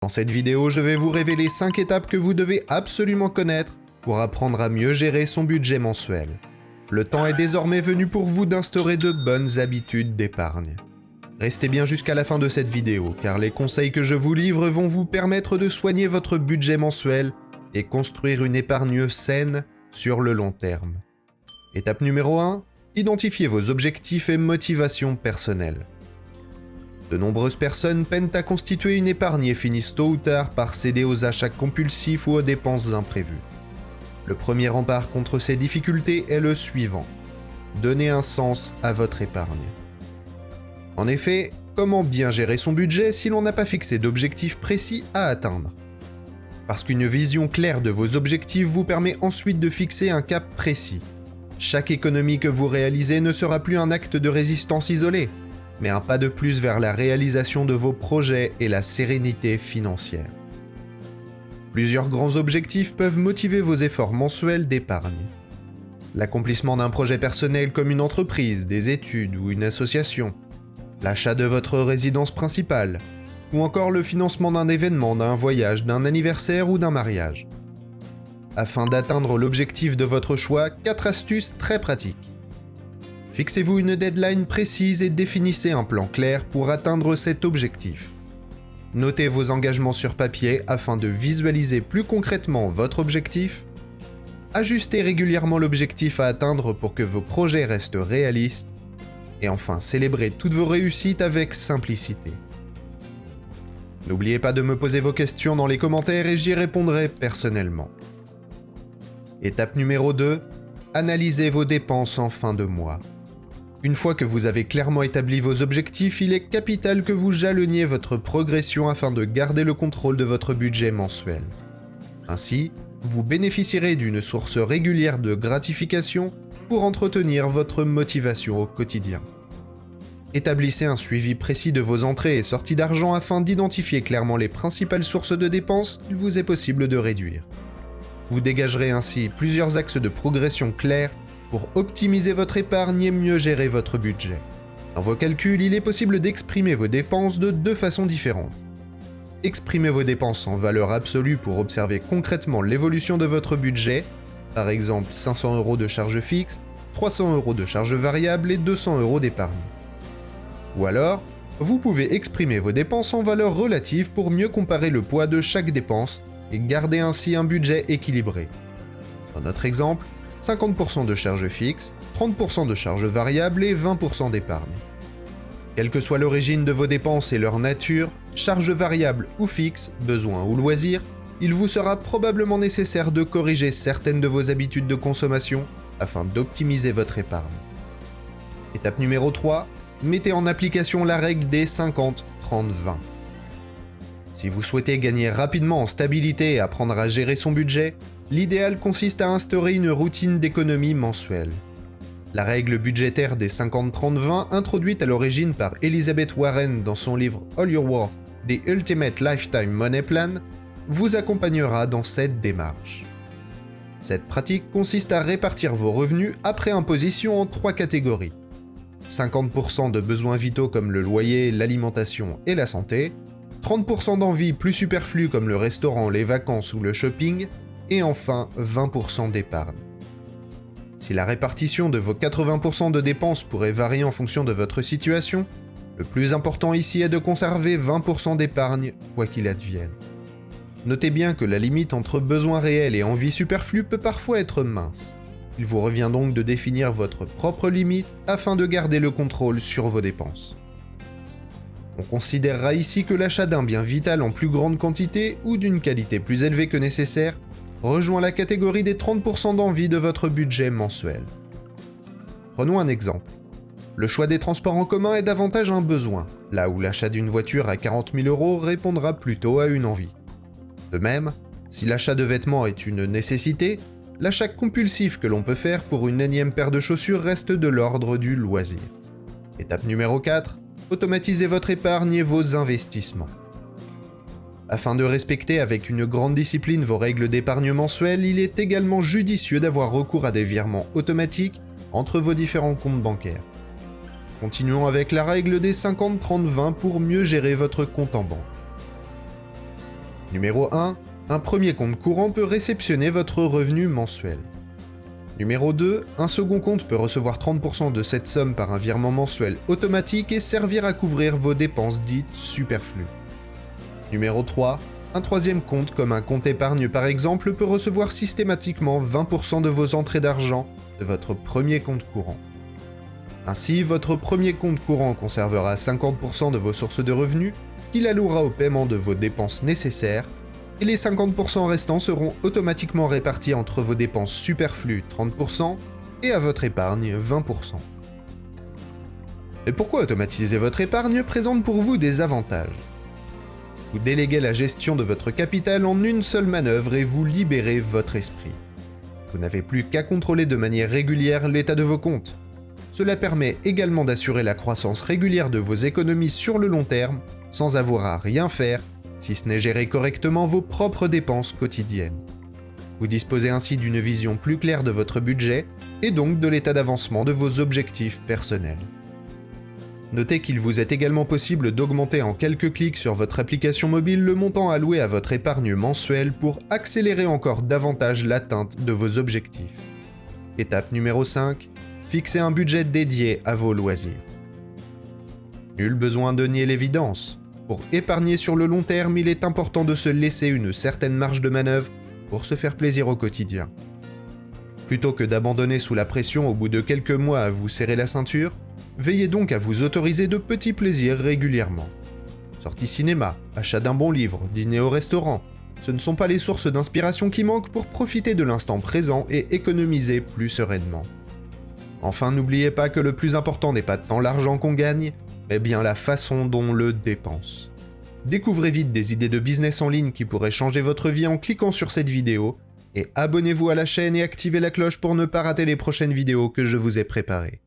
Dans cette vidéo, je vais vous révéler 5 étapes que vous devez absolument connaître pour apprendre à mieux gérer son budget mensuel. Le temps est désormais venu pour vous d'instaurer de bonnes habitudes d'épargne. Restez bien jusqu'à la fin de cette vidéo, car les conseils que je vous livre vont vous permettre de soigner votre budget mensuel et construire une épargne saine sur le long terme. Étape numéro 1, identifiez vos objectifs et motivations personnelles. De nombreuses personnes peinent à constituer une épargne et finissent tôt ou tard par céder aux achats compulsifs ou aux dépenses imprévues. Le premier rempart contre ces difficultés est le suivant: donnez un sens à votre épargne. En effet, comment bien gérer son budget si l'on n'a pas fixé d'objectifs précis à atteindre? Parce qu'une vision claire de vos objectifs vous permet ensuite de fixer un cap précis. Chaque économie que vous réalisez ne sera plus un acte de résistance isolé, mais un pas de plus vers la réalisation de vos projets et la sérénité financière. Plusieurs grands objectifs peuvent motiver vos efforts mensuels d'épargne. L'accomplissement d'un projet personnel comme une entreprise, des études ou une association, l'achat de votre résidence principale, ou encore le financement d'un événement, d'un voyage, d'un anniversaire ou d'un mariage. Afin d'atteindre l'objectif de votre choix, 4 astuces très pratiques. Fixez-vous une deadline précise et définissez un plan clair pour atteindre cet objectif. Notez vos engagements sur papier afin de visualiser plus concrètement votre objectif. Ajustez régulièrement l'objectif à atteindre pour que vos projets restent réalistes. Et enfin, célébrez toutes vos réussites avec simplicité. N'oubliez pas de me poser vos questions dans les commentaires et j'y répondrai personnellement. Étape numéro 2, analysez vos dépenses en fin de mois. Une fois que vous avez clairement établi vos objectifs, il est capital que vous jalonniez votre progression afin de garder le contrôle de votre budget mensuel. Ainsi, vous bénéficierez d'une source régulière de gratification pour entretenir votre motivation au quotidien. Établissez un suivi précis de vos entrées et sorties d'argent afin d'identifier clairement les principales sources de dépenses qu'il vous est possible de réduire. Vous dégagerez ainsi plusieurs axes de progression clairs pour optimiser votre épargne et mieux gérer votre budget. Dans vos calculs, il est possible d'exprimer vos dépenses de 2 façons différentes. Exprimez vos dépenses en valeur absolue pour observer concrètement l'évolution de votre budget, par exemple 500 € de charges fixes, 300 € de charges variables et 200 € d'épargne. Ou alors, vous pouvez exprimer vos dépenses en valeur relative pour mieux comparer le poids de chaque dépense et garder ainsi un budget équilibré. Dans notre exemple, 50% de charges fixes, 30% de charges variables et 20% d'épargne. Quelle que soit l'origine de vos dépenses et leur nature, charges variables ou fixes, besoins ou loisirs, il vous sera probablement nécessaire de corriger certaines de vos habitudes de consommation afin d'optimiser votre épargne. Étape numéro 3, mettez en application la règle des 50-30-20. Si vous souhaitez gagner rapidement en stabilité et apprendre à gérer son budget, l'idéal consiste à instaurer une routine d'économie mensuelle. La règle budgétaire des 50-30-20, introduite à l'origine par Elizabeth Warren dans son livre All Your Worth, The Ultimate Lifetime Money Plan, vous accompagnera dans cette démarche. Cette pratique consiste à répartir vos revenus après imposition en 3 catégories. 50% de besoins vitaux comme le loyer, l'alimentation et la santé, 30% d'envies plus superflues comme le restaurant, les vacances ou le shopping, et enfin 20% d'épargne. Si la répartition de vos 80% de dépenses pourrait varier en fonction de votre situation, le plus important ici est de conserver 20% d'épargne, quoi qu'il advienne. Notez bien que la limite entre besoins réels et envies superflues peut parfois être mince. Il vous revient donc de définir votre propre limite afin de garder le contrôle sur vos dépenses. On considérera ici que l'achat d'un bien vital en plus grande quantité ou d'une qualité plus élevée que nécessaire rejoint la catégorie des 30% d'envie de votre budget mensuel. Prenons un exemple. Le choix des transports en commun est davantage un besoin, là où l'achat d'une voiture à 40 000 € répondra plutôt à une envie. De même, si l'achat de vêtements est une nécessité, l'achat compulsif que l'on peut faire pour une énième paire de chaussures reste de l'ordre du loisir. Étape numéro 4, automatisez votre épargne et vos investissements. Afin de respecter avec une grande discipline vos règles d'épargne mensuelle, il est également judicieux d'avoir recours à des virements automatiques entre vos différents comptes bancaires. Continuons avec la règle des 50-30-20 pour mieux gérer votre compte en banque. Numéro 1. Un premier compte courant peut réceptionner votre revenu mensuel. Numéro 2. Un second compte peut recevoir 30% de cette somme par un virement mensuel automatique et servir à couvrir vos dépenses dites superflues. Numéro 3. Un troisième compte, comme un compte épargne par exemple, peut recevoir systématiquement 20% de vos entrées d'argent de votre premier compte courant. Ainsi, votre premier compte courant conservera 50% de vos sources de revenus, qu'il allouera au paiement de vos dépenses nécessaires, et les 50% restants seront automatiquement répartis entre vos dépenses superflues 30% et à votre épargne 20%. Et pourquoi automatiser votre épargne présente pour vous des avantages. Vous déléguez la gestion de votre capital en une seule manœuvre et vous libérez votre esprit. Vous n'avez plus qu'à contrôler de manière régulière l'état de vos comptes. Cela permet également d'assurer la croissance régulière de vos économies sur le long terme, sans avoir à rien faire, si ce n'est gérer correctement vos propres dépenses quotidiennes. Vous disposez ainsi d'une vision plus claire de votre budget et donc de l'état d'avancement de vos objectifs personnels. Notez qu'il vous est également possible d'augmenter en quelques clics sur votre application mobile le montant alloué à votre épargne mensuelle pour accélérer encore davantage l'atteinte de vos objectifs. Étape numéro 5. Fixez un budget dédié à vos loisirs. Nul besoin de nier l'évidence. Pour épargner sur le long terme, il est important de se laisser une certaine marge de manœuvre pour se faire plaisir au quotidien. Plutôt que d'abandonner sous la pression au bout de quelques mois à vous serrer la ceinture, veillez donc à vous autoriser de petits plaisirs régulièrement. Sortie cinéma, achat d'un bon livre, dîner au restaurant, ce ne sont pas les sources d'inspiration qui manquent pour profiter de l'instant présent et économiser plus sereinement. Enfin, n'oubliez pas que le plus important n'est pas tant l'argent qu'on gagne, mais bien la façon dont on le dépense. Découvrez vite des idées de business en ligne qui pourraient changer votre vie en cliquant sur cette vidéo, et abonnez-vous à la chaîne et activez la cloche pour ne pas rater les prochaines vidéos que je vous ai préparées.